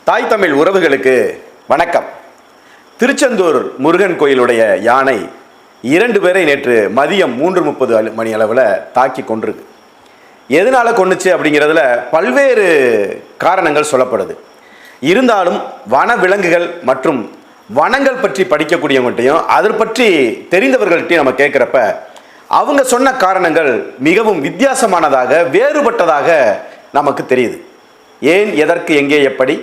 தாய் தமிழ் உறவுகளுக்கு வணக்கம். திருச்செந்தூர் முருகன் கோயிலுடைய யானை 2 பேரை நேற்று மதியம் 3:30 மணி அளவில் தாக்கி கொண்டிருக்கு. எதனால கொண்டுச்சு அப்படிங்கிறதுல பல்வேறு காரணங்கள் சொல்லப்படுது. இருந்தாலும் வன விலங்குகள் மற்றும் வனங்கள் பற்றி படிக்கக்கூடியவங்கள்ட்டையும் அதை பற்றி தெரிந்தவர்கள்ட்டையும் நம்ம கேட்குறப்ப அவங்க சொன்ன காரணங்கள் மிகவும் வித்தியாசமானதாக, வேறுபட்டதாக நமக்கு தெரியுது. ஏன், எதற்கு, எங்கே, எப்படி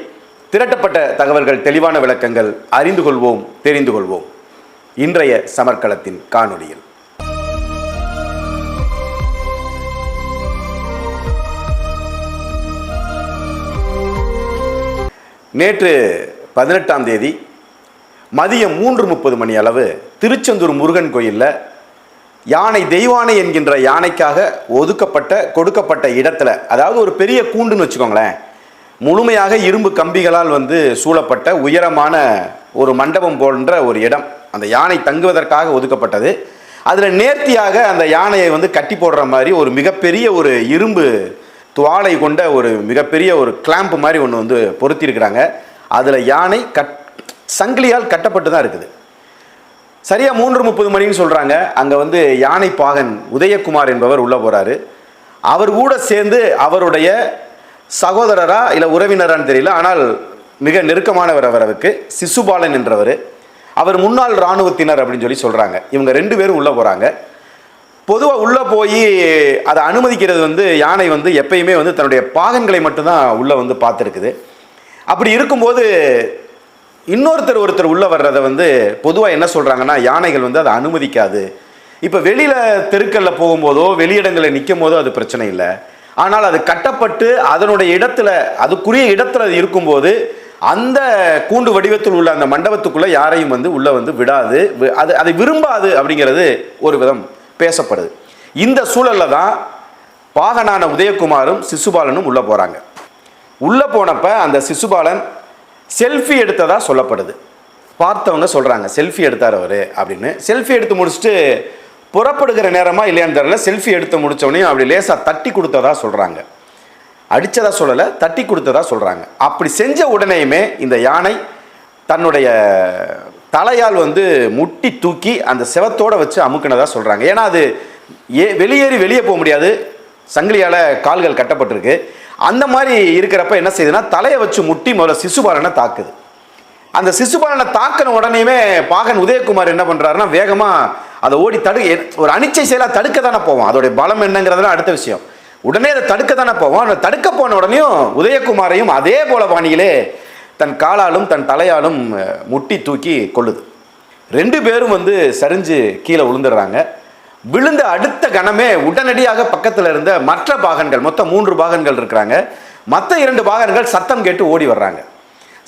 திரட்டப்பட்ட தகவல்கள், தெளிவான விளக்கங்கள் அறிந்து கொள்வோம், தெரிந்து கொள்வோம் இன்றைய சமர்க்களத்தின் காணொளியில். நேற்று 18ஆம் தேதி மதியம் 3:30 மணி அளவு திருச்செந்தூர் முருகன் கோயிலில் யானை தெய்வானை என்கின்ற யானைக்காக கொடுக்கப்பட்ட இடத்துல, அதாவது ஒரு பெரிய கூண்டுன்னு வச்சுக்கோங்களேன், முழுமையாக இரும்பு கம்பிகளால் சூழப்பட்ட உயரமான ஒரு மண்டபம் போன்ற ஒரு இடம் அந்த யானை தங்குவதற்காக ஒதுக்கப்பட்டது. அதில் நேர்த்தியாக அந்த யானையை கட்டி போடுற மாதிரி ஒரு மிகப்பெரிய ஒரு இரும்பு துவாலை கொண்ட ஒரு மிகப்பெரிய ஒரு கிளாம்ப் மாதிரி ஒன்று பொருத்தியிருக்கிறாங்க. அதில் யானை சங்கிலியால் கட்டப்பட்டு தான் இருக்குது. சரியாக 3:30 மணின்னு சொல்கிறாங்க. அங்கே யானை பாகன் உதயகுமார் என்பவர் உள்ளே போகிறாரு. அவர் கூட சேர்ந்து அவருடைய சகோதரரா இல்லை உறவினரான்னு தெரியல, ஆனால் மிக நெருக்கமானவர் அவருக்கு, சிசுபாலன் என்றவர். அவர் முன்னாள் இராணுவத்தினர் அப்படின்னு சொல்கிறாங்க. இவங்க 2 பேரும் உள்ளே போகிறாங்க. பொதுவாக உள்ளே போய் அதை அனுமதிக்கிறது யானை எப்பயுமே தன்னுடைய பாகன்களை மட்டும்தான் உள்ளே பார்த்துருக்குது. அப்படி இருக்கும்போது ஒருத்தர் உள்ளே வர்றதை பொதுவாக என்ன சொல்கிறாங்கன்னா, யானைகள் அதை அனுமதிக்காது. இப்போ வெளியில் தெருக்களில் போகும்போதோ வெளியிடங்களில் நிற்கும் போதோ அது பிரச்சனை இல்லை. ஆனால் அது கட்டப்பட்டு அதனுடைய இடத்துல, அதுக்குரிய இடத்துல அது இருக்கும்போது அந்த கூண்டு வடிவத்தில் உள்ள அந்த மண்டபத்துக்குள்ளே யாரையும் உள்ளே விடாது, அதை விரும்பாது அப்படிங்கிறது ஒரு விதம் பேசப்படுது. இந்த சூழலில் தான் பாகனான உதயகுமாரும் சிசுபாலனும் உள்ளே போகிறாங்க. உள்ளே போனப்ப அந்த சிசுபாலன் செல்ஃபி எடுத்ததா சொல்லப்படுது. பார்த்தவங்க சொல்கிறாங்க செல்ஃபி எடுத்தார் அவர் அப்படின்னு. செல்ஃபி எடுத்து முடிச்சுட்டு புறப்படுகிற நேரமா இல்லையான்னு தெரியல, செல்ஃபி எடுத்து முடித்தவனையும் அப்படி லேசாக தட்டி கொடுத்ததா சொல்கிறாங்க. அடித்ததா சொல்லலை, தட்டி கொடுத்ததா சொல்கிறாங்க. அப்படி செஞ்ச உடனேயுமே இந்த யானை தன்னுடைய தலையால் முட்டி தூக்கி அந்த செவத்தோடு வச்சு அமுக்கினதா சொல்கிறாங்க. ஏன்னா அது வெளியே போக முடியாது, சங்கிலியால் கால்கள் கட்டப்பட்டிருக்கு. அந்த மாதிரி இருக்கிறப்ப என்ன செய்யுதுன்னா, தலையை வச்சு முட்டி முதல்ல சிசுபாலனை தாக்குது. அந்த சிசுபாலனை தாக்கின உடனேயுமே பாகன் உதயகுமார் என்ன பண்ணுறாருன்னா, வேகமாக அதை ஓடி ஒரு அனிச்சை செயலாக தடுக்க தானே போவோம். அதோடைய பலம் என்னங்கிறதுலாம் அடுத்த விஷயம். உடனே அதை தடுக்க தானே போவோம். அந்த தடுக்க போன உடனேயும் உதயகுமாரையும் அதே போல பாணியிலே தன் காலாலும் தன் தலையாலும் முட்டி தூக்கி கொள்ளுது. 2 பேரும் சரிஞ்சு கீழே விழுந்துடுறாங்க. விழுந்த அடுத்த கணமே உடனடியாக பக்கத்தில் இருந்த மற்ற பாகன்கள், மொத்தம் 3 பாகன்கள் இருக்கிறாங்க, மற்ற 2 பாகன்கள் சத்தம் கேட்டு ஓடி வர்றாங்க.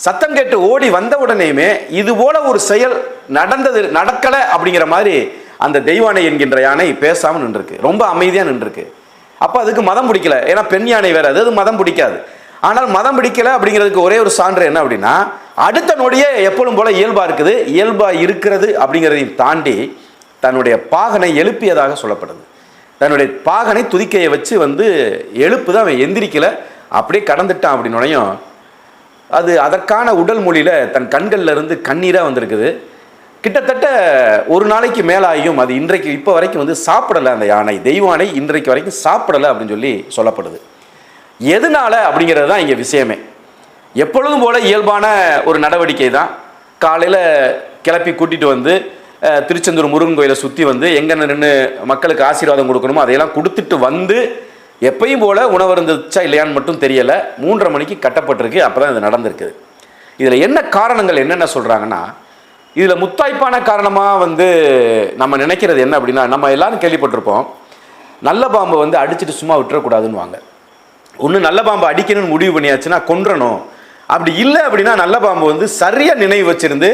சத்தம் கேட்டு ஓடி வந்த உடனேயுமே இது போல ஒரு செயல் நடக்கலை அப்படிங்கிற மாதிரி அந்த தெய்வானை என்கின்ற யானை பேசாமல் நின்றுருக்கு, ரொம்ப அமைதியாக நின்றுருக்கு. அப்போ அதுக்கு மதம் பிடிக்கல, ஏன்னா பெண் யானை வேறு, அது மதம் பிடிக்காது. ஆனால் மதம் பிடிக்கல அப்படிங்கிறதுக்கு ஒரே ஒரு சான்று என்ன அப்படின்னா, அடுத்த நொடியே எப்பொழுதும் போல இயல்பாக இருக்கிறது அப்படிங்கிறதையும் தாண்டி தன்னுடைய பாகனை எழுப்பியதாக சொல்லப்படுது. தன்னுடைய பாகனை துதிக்கையை வச்சு எழுப்புதான், அவன் எந்திரிக்கல, அப்படியே கடந்துட்டான் அப்படின்னோடையும் அது அதற்கான உடல் மொழியில் தன் கண்கள்ல இருந்து கண்ணீராக வந்திருக்குது. கிட்டத்தட்ட ஒரு நாளைக்கு மேலாகியும் அது இன்றைக்கு இப்போ வரைக்கும் சாப்பிடலை. அந்த யானை தெய்வானை இன்றைக்கு வரைக்கும் சாப்பிடலை அப்படின்னு சொல்லப்படுது. எதனால அப்படிங்கிறது தான் இங்கே விஷயமே. எப்பொழுதும் போல இயல்பான ஒரு நடவடிக்கை தான். காலையில் கிளப்பி கூட்டிகிட்டு திருச்செந்தூர் முருகன் கோயிலை சுற்றி எங்கே நின்று மக்களுக்கு ஆசீர்வாதம் கொடுக்கணுமோ அதையெல்லாம் கொடுத்துட்டு எப்பயும் போல உணவு இருந்துச்சா இல்லையான்னு மட்டும் தெரியலை. 3:30 மணிக்கு கட்டப்பட்டிருக்கு. அப்போ தான் இது நடந்திருக்குது. இதில் என்ன காரணங்கள் என்னென்ன சொல்கிறாங்கன்னா, இதில் முத்தாய்ப்பான காரணமாக நம்ம நினைக்கிறது என்ன அப்படின்னா, நம்ம எல்லாரும் கேள்விப்பட்டிருப்போம், நல்ல பாம்பு அடிச்சுட்டு சும்மா விட்டுறக்கூடாதுன்னு. ஒன்று நல்ல பாம்பு அடிக்கணும்னு முடிவு பண்ணியாச்சுன்னா கொன்றணும். அப்படி இல்லை அப்படின்னா நல்ல பாம்பு சரியாக நினைவு வச்சிருந்து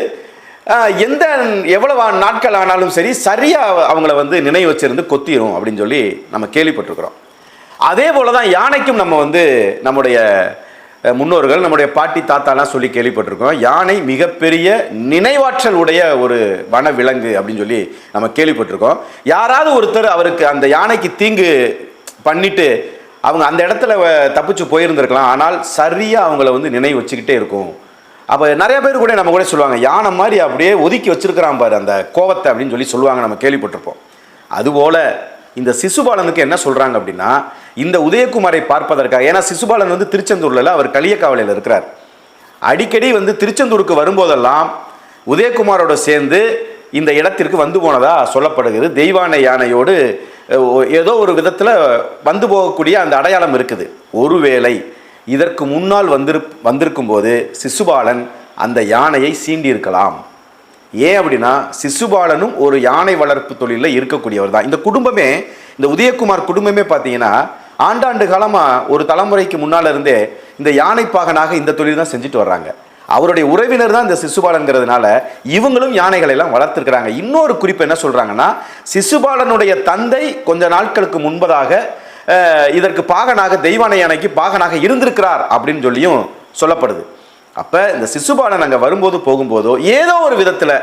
எவ்வளவு நாட்கள் ஆனாலும் சரி சரியாக அவங்கள நினைவு வச்சிருந்து கொத்திரும் அப்படின்னு நம்ம கேள்விப்பட்டிருக்கிறோம். அதே போல தான் யானைக்கும் நம்ம நம்முடைய முன்னோர்கள், நம்முடைய பாட்டி தாத்தாலாம் சொல்லி கேள்விப்பட்டிருக்கோம். யானை மிகப்பெரிய நினைவாற்றல் உடைய ஒரு வன விலங்கு அப்படின்னு நம்ம கேள்விப்பட்டிருக்கோம். யாராவது ஒருத்தர் அவருக்கு அந்த யானைக்கு தீங்கு பண்ணிட்டு அவங்க அந்த இடத்துல தப்பிச்சு போயிருந்திருக்கலாம். ஆனால் சரியாக அவங்கள வந்து நினைவு வச்சுக்கிட்டே இருக்கும். அப்போ நிறைய பேர் கூட நம்ம கூட சொல்லுவாங்க, யானை மாதிரி அப்படியே ஒதுக்கி வச்சிருக்கிறான் பாரு அந்த கோவத்தை அப்படின்னு சொல்லி சொல்லுவாங்க, நம்ம கேள்விப்பட்டிருப்போம். அதுபோல் இந்த சிசுபாலனுக்கு என்ன சொல்கிறாங்க அப்படின்னா, இந்த உதயகுமாரை பார்ப்பதற்காக, ஏன்னா சிசுபாலன் வந்து திருச்செந்தூரில் அவர் களியக்காவலையில் இருக்கிறார். அடிக்கடி வந்து திருச்செந்தூருக்கு வரும்போதெல்லாம் உதயகுமாரோட சேர்ந்து இந்த இடத்திற்கு வந்து போனதா சொல்லப்படுகிறது. தெய்வானை யானையோடு ஏதோ ஒரு விதத்தில் வந்து போகக்கூடிய அந்த அடையாளம் இருக்குது. ஒருவேளை இதற்கு முன்னால் வந்திருக்கும் போது சிசுபாலன் அந்த யானையை சீண்டியிருக்கலாம். ஏன் அப்படின்னா சிசுபாலனும் ஒரு யானை வளர்ப்பு தொழிலில் இருக்கக்கூடியவர் தான். இந்த குடும்பமே, இந்த உதயகுமார் குடும்பமே பார்த்தீங்கன்னா ஆண்டாண்டு காலமாக ஒரு தலைமுறைக்கு முன்னால் இருந்தே இந்த யானை பாகனாக இந்த தொழில் தான் செஞ்சுட்டு வர்றாங்க. அவருடைய உறவினர் தான் இந்த சிசுபாலன்கிறதுனால இவங்களும் யானைகளை எல்லாம் வளர்த்துருக்கிறாங்க. இன்னொரு குறிப்பு என்ன சொல்றாங்கன்னா, சிசுபாலனுடைய தந்தை கொஞ்ச நாட்களுக்கு முன்பதாக இதற்கு பாகனாக, தெய்வானை யானைக்கு பாகனாக இருந்திருக்கிறார் அப்படின்னு சொல்லியும் சொல்லப்படுது. அப்ப இந்த சிசுபாலன் அங்கே வரும்போது போகும்போதோ ஏதோ ஒரு விதத்தில்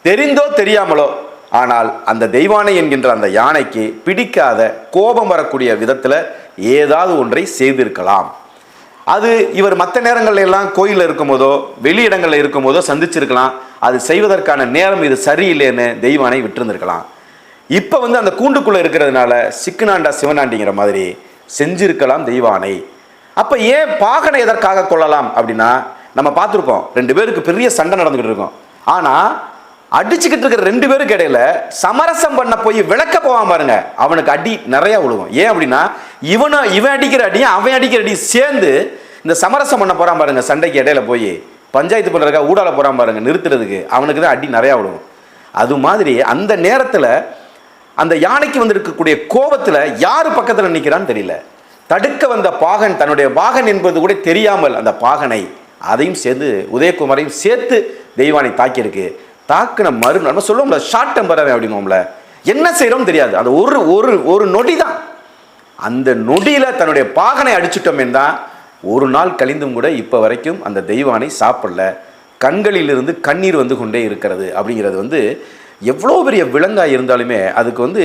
தெரிந்தோ தெரியாமலோ, ஆனால் அந்த தெய்வானை என்கின்ற அந்த யானைக்கு பிடிக்காத கோபம் வரக்கூடிய விதத்தில் ஏதாவது ஒன்றை செய்திருக்கலாம். அது இவர் மற்ற நேரங்கள்ல எல்லாம் கோயிலில் இருக்கும் போதோ வெளியிடங்களில் இருக்கும் போதோ சந்திச்சிருக்கலாம். அது செய்வதற்கான நேரம் இது சரியில்லைன்னு தெய்வானை விட்டுருந்துருக்கலாம். இப்போ வந்து அந்த கூண்டுக்குள்ளே இருக்கிறதுனால சிக்குனாண்டா சிவனாண்டிங்கிற மாதிரி செஞ்சிருக்கலாம் தெய்வானை. அப்போ ஏன் பாகனை எதற்காக கொள்ளலாம் அப்படின்னா, நம்ம பார்த்துருக்கோம் 2 பேருக்கு பெரிய சண்டை நடந்துக்கிட்டு இருக்கோம். ஆனால் அடிச்சுக்கிட்டு இருக்கிற 2 பேருக்கு இடையில சமரசம் பண்ண போய் விளக்க போவான் பாருங்க, அவனுக்கு அடி நிறைய விழுவும். ஏன் அப்படின்னா இவன் அடிக்கிற அடியும் அவன் அடிக்கிற அடியும் சேர்ந்து இந்த சமரசம் பண்ண போறான் பாருங்க, சண்டைக்கு இடையில போய் பஞ்சாயத்து பண்றதுக்காக ஊடால போறான் பாருங்க, நிறுத்துறதுக்கு அவனுக்கு தான் அடி நிறைய விழுவும். அது மாதிரி அந்த நேரத்தில் அந்த யானைக்கு வந்து இருக்கக்கூடிய கோபத்தில் யாரு பக்கத்தில் நிற்கிறான்னு தெரியல. தடுக்க வந்த பாகன், தன்னுடைய பாகன் என்பது கூட தெரியாமல் அந்த பாகனை அதையும் சேர்ந்து உதயகுமாரையும் சேர்த்து தெய்வானை தாக்கியிருக்கு. தாக்குன நம்ம சொல்லுவோம்ல ஷார்ட் டெம்பர் அப்படிங்கோம்ல, என்ன செய்யறோம் தெரியாது. அது ஒரு நொடி தான். அந்த நொடியில தன்னுடைய பாகனை அடிச்சுட்டோம் தான் ஒரு நாள் கழிந்தும் கூட இப்ப வரைக்கும் அந்த தெய்வானை சாப்பிடல. கண்களிலிருந்து கண்ணீர் வந்து கொண்டே இருக்கிறது. அப்படிங்கிறது வந்து எவ்வளோ பெரிய விலங்காக இருந்தாலுமே அதுக்கு வந்து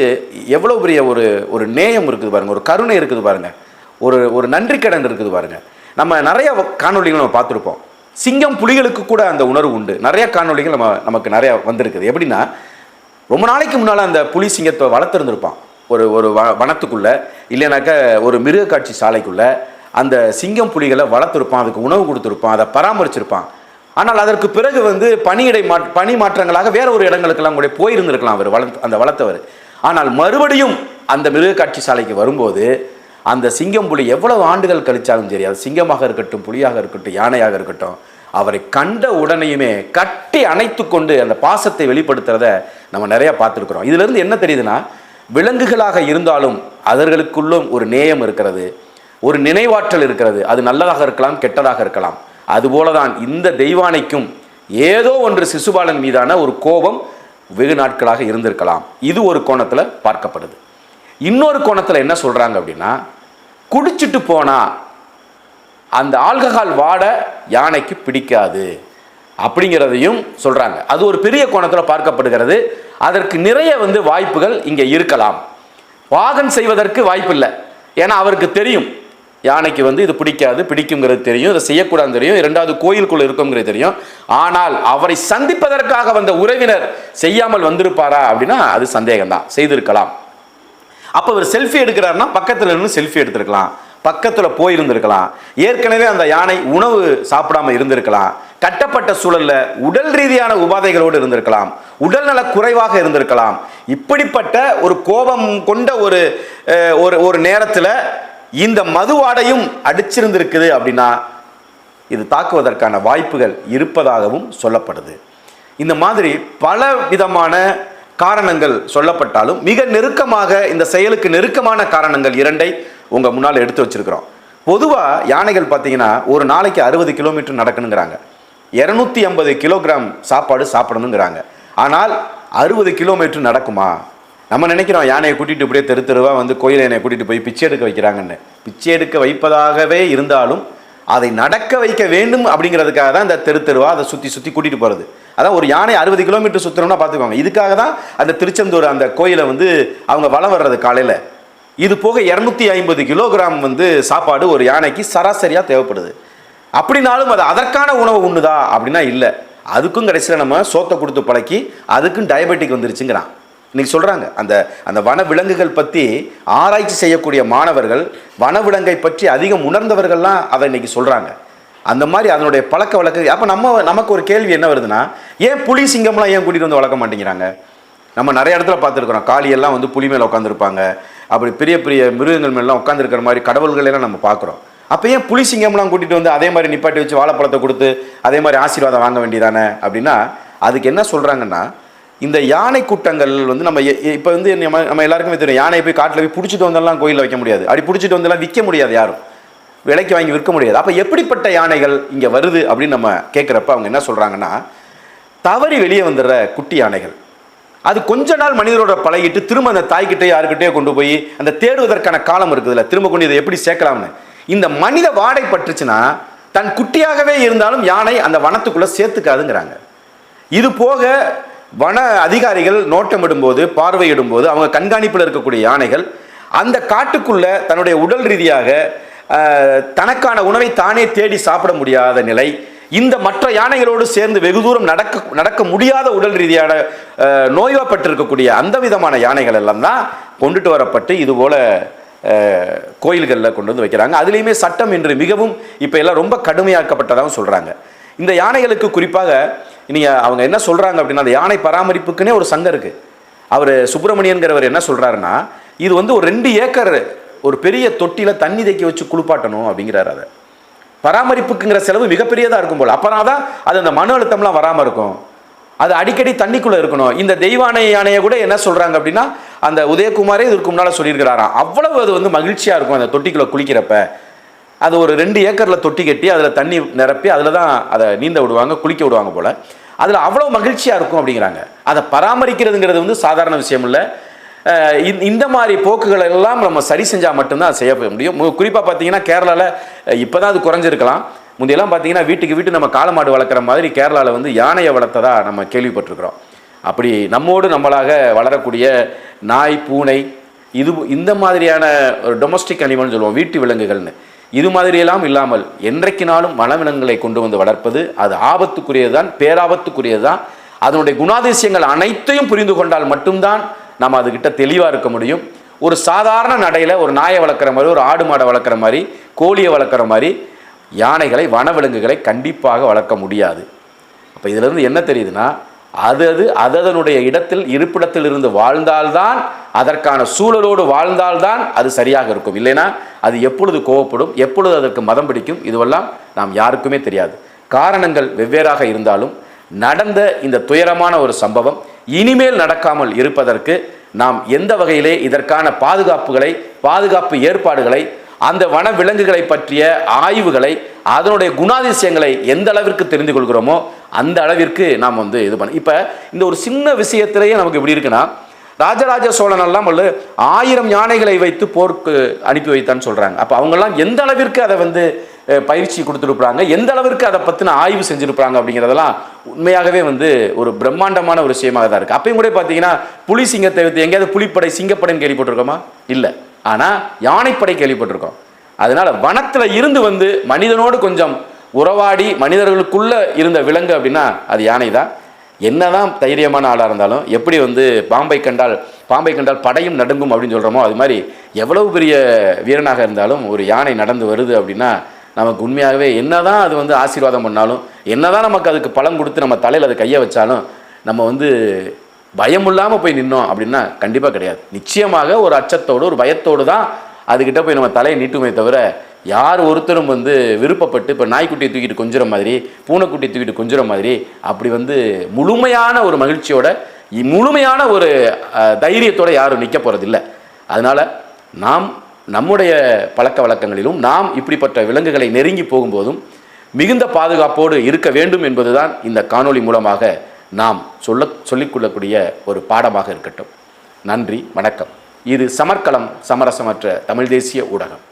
எவ்வளோ பெரிய ஒரு நேயம் இருக்குது பாருங்க, ஒரு கருணை இருக்குது பாருங்க, ஒரு நன்றி கடன் இருக்குது பாருங்க. நம்ம நிறைய காணொலிகள் நம்ம பார்த்துருப்போம். சிங்கம் புலிகளுக்கு கூட அந்த உணர்வு உண்டு. நிறைய காணொலிகள் நமக்கு நிறைய வந்திருக்குது. எப்படின்னா, ரொம்ப நாளைக்கு முன்னால் அந்த புலி சிங்கத்தை வளர்த்துருந்துருப்பான் ஒரு வனத்துக்குள்ள, இல்லைனாக்கா ஒரு மிருக காட்சி சாலைக்குள்ள அந்த சிங்கம் புலிகளை வளர்த்துருப்பான், அதுக்கு உணவு கொடுத்துருப்பான், அதை பராமரிச்சிருப்பான். ஆனால் அதற்கு பிறகு வந்து பணி மாற்றங்களாக வேற ஒரு இடங்களுக்கெல்லாம் கூட போயிருந்திருக்கலாம் அவர் அந்த வளர்த்தவர். ஆனால் மறுபடியும் அந்த மிருக காட்சி சாலைக்கு வரும்போது அந்த சிங்கம் புலி எவ்வளவு ஆண்டுகள் கழிச்சாலும் சரி, அது சிங்கமாக இருக்கட்டும், புலியாக இருக்கட்டும், யானையாக இருக்கட்டும், அவரை கண்ட உடனேயுமே கட்டி அணைத்து கொண்டு அந்த பாசத்தை வெளிப்படுத்துறத நம்ம நிறைய பார்த்துருக்குறோம். இதுல இருந்து என்ன தெரியுதுன்னா, விலங்குகளாக இருந்தாலும் அவர்களுக்குள்ளும் ஒரு நேயம் இருக்கிறது, ஒரு நினைவாற்றல் இருக்கிறது. அது நல்லதாக இருக்கலாம், கெட்டதாக இருக்கலாம். அதுபோலதான் இந்த தெய்வானைக்கும் ஏதோ ஒன்று சிசுபாலன் மீதான ஒரு கோபம் வெகு நாட்களாக இருந்திருக்கலாம். இது ஒரு கோணத்தில் பார்க்கப்படுது. இன்னொரு கோணத்தில் என்ன சொல்றாங்க அப்படின்னா, குடிச்சிட்டு போனா அந்த ஆல்கஹால் வாட யானைக்கு பிடிக்காது அப்படிங்கிறதையும் சொல்றாங்க. அது ஒரு பெரிய கோணத்தில் பார்க்கப்படுகிறது. அதற்கு நிறைய வந்து வாய்ப்புகள் இங்கே இருக்கலாம். பாகன் செய்வதற்கு வாய்ப்பு இல்லை. ஏன்னா அவருக்கு தெரியும் யானைக்கு வந்து இது பிடிக்காது, பிடிக்குங்கிறது தெரியும், இதை செய்யக்கூடாதுன்னு தெரியும், 2வது கோயிலுக்குள்ள இருக்குங்கிறது தெரியும். ஆனால் அவரை சந்திப்பதற்காக வந்த உறவினர் செய்யாமல் வந்திருப்பாரா அப்படின்னா அது சந்தேகம்தான். செய்திருக்கலாம். அப்போ அவர் செல்ஃபி எடுக்கிறாருன்னா பக்கத்தில் இருந்து செல்ஃபி எடுத்திருக்கலாம், பக்கத்தில் போயிருந்திருக்கலாம். ஏற்கனவே அந்த யானை உணவு சாப்பிடாம இருந்திருக்கலாம், கட்டப்பட்ட சூழல்ல உடல் ரீதியான உபாதைகளோடு இருந்திருக்கலாம், உடல்நல குறைவாக இருந்திருக்கலாம். இப்படிப்பட்ட ஒரு கோபம் கொண்ட ஒரு நேரத்தில் இந்த மதுவாடையும் அடிச்சிருந்திருக்குது அப்படின்னா இது தாக்குவதற்கான வாய்ப்புகள் இருப்பதாகவும் சொல்லப்படுது. இந்த மாதிரி பல விதமான காரணங்கள் சொல்லப்பட்டாலும் மிக நெருக்கமாக இந்த செயலுக்கு நெருக்கமான காரணங்கள் 2ஐ உங்க முன்னால் எடுத்து வச்சிருக்கிறோம். பொதுவாக யானைகள் பார்த்தீங்கன்னா ஒரு நாளைக்கு 60 கிலோமீட்டர் நடக்கணுங்கிறாங்க, 250 கிலோகிராம் சாப்பாடு சாப்பிடணுங்கிறாங்க. ஆனால் 60 கிலோமீட்டர் நடக்குமா? நம்ம நினைக்கிறோம் யானையை கூட்டிகிட்டு இப்படியே தெருவா வந்து கோயில் யானையை கூட்டிகிட்டு போய் பிச்சை எடுக்க வைக்கிறாங்கன்னு. பிச்சை எடுக்க வைப்பதாகவே இருந்தாலும் அதை நடக்க வைக்க வேண்டும் அப்படிங்கிறதுக்காக தான் இந்த தெருவா அதை சுற்றி கூட்டிகிட்டு போகிறது. அதான் ஒரு யானை 60 கிலோமீட்டர் சுற்றணும்னா பார்த்துக்கோங்க. இதுக்காக தான் அந்த திருச்செந்தூர் அந்த கோயிலை வந்து அவங்க வலம் வர்றது காலையில். இது போக 250 கிலோகிராம் வந்து சாப்பாடு ஒரு யானைக்கு சராசரியாக தேவைப்படுது. அப்படின்னாலும் அது அதற்கான உணவு உண்ணுதா அப்படின்னா இல்லை. அதுக்கும் கடைசியில் நம்ம சோத்தை கொடுத்து பழக்கி அதுக்கும் டயபெட்டிக் வந்துருச்சுங்கிறான். இன்னைக்கு சொல்கிறாங்க அந்த அந்த வனவிலங்குகள் பற்றி ஆராய்ச்சி செய்யக்கூடிய மாணவர்கள், வனவிலங்கை பற்றி அதிகம் உணர்ந்தவர்கள்லாம் அதை இன்னைக்கு சொல்கிறாங்க. அந்த மாதிரி அதனுடைய பழக்க வழக்க. அப்போ நமக்கு ஒரு கேள்வி என்ன வருதுன்னா, ஏன் புலி சிங்கம்லாம் ஏன் கூட்டிகிட்டு வந்து வளர்க்க மாட்டேங்கிறாங்க? நம்ம நிறைய இடத்துல பார்த்துருக்குறோம், காளியெல்லாம் வந்து புலி மேலே உட்காந்துருப்பாங்க, அப்படி பெரிய பெரிய மிருகங்கள் மேலாம் உட்காந்துருக்கிற மாதிரி கடவுள்களெல்லாம் நம்ம பார்க்குறோம். அப்போ ஏன் புலி சிங்கம்லாம் கூட்டிகிட்டு வந்து அதே மாதிரி நிப்பாட்டி வச்சு வாழைப்பழத்தை கொடுத்து அதே மாதிரி ஆசீர்வாதம் வாங்க வேண்டியதானே அப்படின்னா, அதுக்கு என்ன சொல்கிறாங்கன்னா, இந்த யானை கூட்டங்கள் வந்து நம்ம இப்போ வந்து நம்ம எல்லாருக்குமே தெரியும், யானையை போய் காட்டில் போய் பிடிச்சிட்டு வந்தெல்லாம் கோயிலில் வைக்க முடியாது, அப்படி பிடிச்சிட்டு வந்தெல்லாம் விற்க முடியாது, யாரும் விலைக்கு வாங்கி விற்க முடியாது. அப்போ எப்படிப்பட்ட யானைகள் இங்கே வருது அப்படின்னு நம்ம கேட்குறப்ப அவங்க என்ன சொல்கிறாங்கன்னா, தவறி வெளியே வந்துடுற குட்டி யானைகள். அது கொஞ்ச நாள் மனிதரோட பழகிட்டு திரும்ப அந்த தாய்கிட்டே யாருக்கிட்டே கொண்டு போய் அந்த தேடுவதற்கான காலம் இருக்குதுல்ல, திரும்ப கொண்டு இதை எப்படி சேர்க்கலாம்னு. இந்த மனித வாடை பட்டுச்சுன்னா தன் குட்டியாகவே இருந்தாலும் யானை அந்த வனத்துக்குள்ளே சேர்த்துக்காதுங்கிறாங்க. இது போக வன அதிகாரிகள் நோட்டமிடும்போது, பார்வையிடும்போது, அவங்க கண்காணிப்பில் இருக்கக்கூடிய யானைகள் அந்த காட்டுக்குள்ள தன்னுடைய உடல் ரீதியாக தனக்கான உணவை தானே தேடி சாப்பிட முடியாத நிலை, இந்த மற்ற யானைகளோடு சேர்ந்து வெகு தூரம் நடக்க முடியாத உடல் ரீதியான நோய்வாப்பட்டிருக்கக்கூடிய அந்த விதமான யானைகள் எல்லாம் தான் கொண்டுட்டு வரப்பட்டு இது போல கோயில்களில் கொண்டு வந்து வைக்கிறாங்க. அதுலேயுமே சட்டம் இன்று மிகவும் இப்போ எல்லாம் ரொம்ப கடுமையாக்கப்பட்டதாகவும் சொல்கிறாங்க. இந்த யானைகளுக்கு குறிப்பாக நீங்கள் அவங்க என்ன சொல்கிறாங்க அப்படின்னா, அந்த யானை பராமரிப்புக்குன்னே ஒரு சங்கம் இருக்குது. அவர் சுப்பிரமணியன்கிறவர் என்ன சொல்கிறாருன்னா, இது வந்து ஒரு 2 ஏக்கர் ஒரு பெரிய தொட்டியில் தண்ணி தேக்கி வச்சு குளிப்பாட்டணும் அப்படிங்கிறார். அதை பராமரிப்புக்குங்கிற செலவு மிகப்பெரியதாக இருக்கும் போல். அப்போனா தான் அது அந்த மன அழுத்தம்லாம் வராமல் இருக்கும். அது அடிக்கடி தண்ணிக்குள்ளே இருக்கணும். இந்த தெய்வானை யானையை கூட என்ன சொல்கிறாங்க அப்படின்னா, அந்த உதயகுமாரே இதற்கு முன்னால் சொல்லியிருக்கிறாராம், அவ்வளவு அது வந்து மகிழ்ச்சியாக இருக்கும் அந்த தொட்டிக்குள்ளே குளிக்கிறப்ப. அது ஒரு 2 ஏக்கரில் தொட்டி கட்டி அதில் தண்ணி நிரப்பி அதில் தான் அதை நீந்த விடுவாங்க, குளிக்க விடுவாங்க போல். அதில் அவ்வளோ மகிழ்ச்சியாக இருக்கும் அப்படிங்கிறாங்க. அதை பராமரிக்கிறதுங்கிறது வந்து சாதாரண விஷயம் இல்லை. இந்த மாதிரி போக்குகள் எல்லாம் நம்ம சரி செஞ்சால் மட்டும்தான் செய்ய முடியும். குறிப்பாக பார்த்தீங்கன்னா கேரளாவில் இப்போ தான் அது குறைஞ்சிருக்கலாம். முந்தையெல்லாம் பார்த்தீங்கன்னா வீட்டுக்கு நம்ம காளமாடு வளர்க்குற மாதிரி கேரளாவில் வந்து யானையை வளர்த்ததா நம்ம கேள்விப்பட்டிருக்கிறோம். அப்படி நம்மளாக வளரக்கூடிய நாய், பூனை, இந்த மாதிரியான ஒரு டொமஸ்டிக் அனிமல்னு சொல்லுவோம், வீட்டு விலங்குகள்னு, இது மாதிரியெல்லாம் இல்லாமல் என்றைக்கு நாளும் வனவிலங்குகளை கொண்டு வந்து வளர்ப்பது அது ஆபத்துக்குரியது தான், பேராபத்துக்குரியது தான். அதனுடைய குணாதிசயங்கள் அனைத்தையும் புரிந்து கொண்டால் மட்டும்தான் நம்ம அதுக்கிட்ட தெளிவாக இருக்க முடியும். ஒரு சாதாரண நடையில் ஒரு நாயை வளர்க்குற மாதிரி, ஒரு ஆடு மாடை வளர்க்குற மாதிரி, கோழியை வளர்க்குற மாதிரி யானைகளை, வனவிலங்குகளை கண்டிப்பாக வளர்க்க முடியாது. அப்போ இதிலிருந்து என்ன தெரியுதுன்னா, அதனுடைய இடத்தில், இருப்பிடத்தில் இருந்து வாழ்ந்தால்தான், அதற்கான சூழலோடு வாழ்ந்தால்தான் அது சரியாக இருக்கும். இல்லைன்னா அது எப்பொழுது கோவப்படும், எப்பொழுது அதற்கு மதம் பிடிக்கும், இதுவெல்லாம் நாம் யாருக்குமே தெரியாது. காரணங்கள் வெவ்வேறாக இருந்தாலும் நடந்த இந்த துயரமான ஒரு சம்பவம் இனிமேல் நடக்காமல் இருப்பதற்கு நாம் எந்த வகையிலே இதற்கான பாதுகாப்பு ஏற்பாடுகளை, அந்த வன விலங்குகளை பற்றிய ஆய்வுகளை, அதனுடைய குணாதிசயங்களை எந்த அளவிற்கு தெரிந்து கொள்கிறோமோ அந்த அளவிற்கு நாம் வந்து இது பண்ண. இப்போ இந்த ஒரு சின்ன விஷயத்திலேயே நமக்கு எப்படி இருக்குன்னா, ராஜராஜ சோழன் எல்லாம் 1000 யானைகளை வைத்து போருக்கு அனுப்பி வைத்தான்னு சொல்கிறாங்க. அப்போ அவங்கெல்லாம் எந்த அளவிற்கு அதை வந்து பயிற்சி கொடுத்துருப்பாங்க, எந்த அளவிற்கு அதை பற்றின ஆய்வு செஞ்சுருப்பாங்க அப்படிங்கிறதெல்லாம் உண்மையாகவே வந்து ஒரு பிரம்மாண்டமான ஒரு விஷயமாக தான் இருக்குது. அப்பயும் கூட பார்த்தீங்கன்னா புலி சிங்கத்தை வைத்து எங்கேயாவது புலிப்படை, சிங்கப்படைன்னு கேள்விப்பட்டிருக்கோமா? இல்லை. ஆனால் யானைப்படை கேள்விப்பட்டிருக்கோம். அதனால வனத்தில் இருந்து வந்து மனிதனோடு கொஞ்சம் உறவாடி மனிதர்களுக்குள்ள இருந்த விலங்கு அப்படின்னா அது யானை தான். என்னதான் தைரியமான ஆளாக இருந்தாலும், எப்படி வந்து பாம்பை கண்டால் படையும் நடுங்கும் அப்படின்னு சொல்கிறோமோ, அது மாதிரி எவ்வளவு பெரிய வீரனாக இருந்தாலும் ஒரு யானை நடந்து வருது அப்படின்னா நமக்கு உண்மையாகவே என்னதான் அது வந்து ஆசீர்வாதம் பண்ணாலும், என்னதான் நமக்கு அதுக்கு பலம் கொடுத்து நம்ம தலையில் அது கையை வச்சாலும், நம்ம வந்து பயம் இல்லாமல் போய் நின்னோம் அப்படின்னா கண்டிப்பாக கிடையாது. நிச்சயமாக ஒரு அச்சத்தோடு, ஒரு பயத்தோடு தான் அதுக்கிட்ட போய் நம்ம தலையை நீட்டுமே தவிர, யார் ஒருத்தரும் வந்து விருப்பப்பட்டு இப்போ நாய்க்குட்டியை தூக்கிட்டு கொஞ்சுற மாதிரி, பூனைக்குட்டியை தூக்கிட்டு கொஞ்சுற மாதிரி அப்படி வந்து முழுமையான ஒரு மகிழ்ச்சியோட, முழுமையான ஒரு தைரியத்தோடு யாரும் நிற்க போகிறதில்லை. அதனால் நாம் நம்முடைய பழக்க வழக்கங்களிலும், நாம் இப்படிப்பட்ட விலங்குகளை நெருங்கி போகும்போதும் மிகுந்த பாதுகாப்போடு இருக்க வேண்டும் என்பதுதான் இந்த காணொளி மூலமாக நாம் சொல்லிக்கொள்ளக்கூடிய ஒரு பாடமாக இருக்கட்டும். நன்றி, வணக்கம். இது சமர்க்களம், சமரசமற்ற தமிழ் தேசிய ஊடகம்.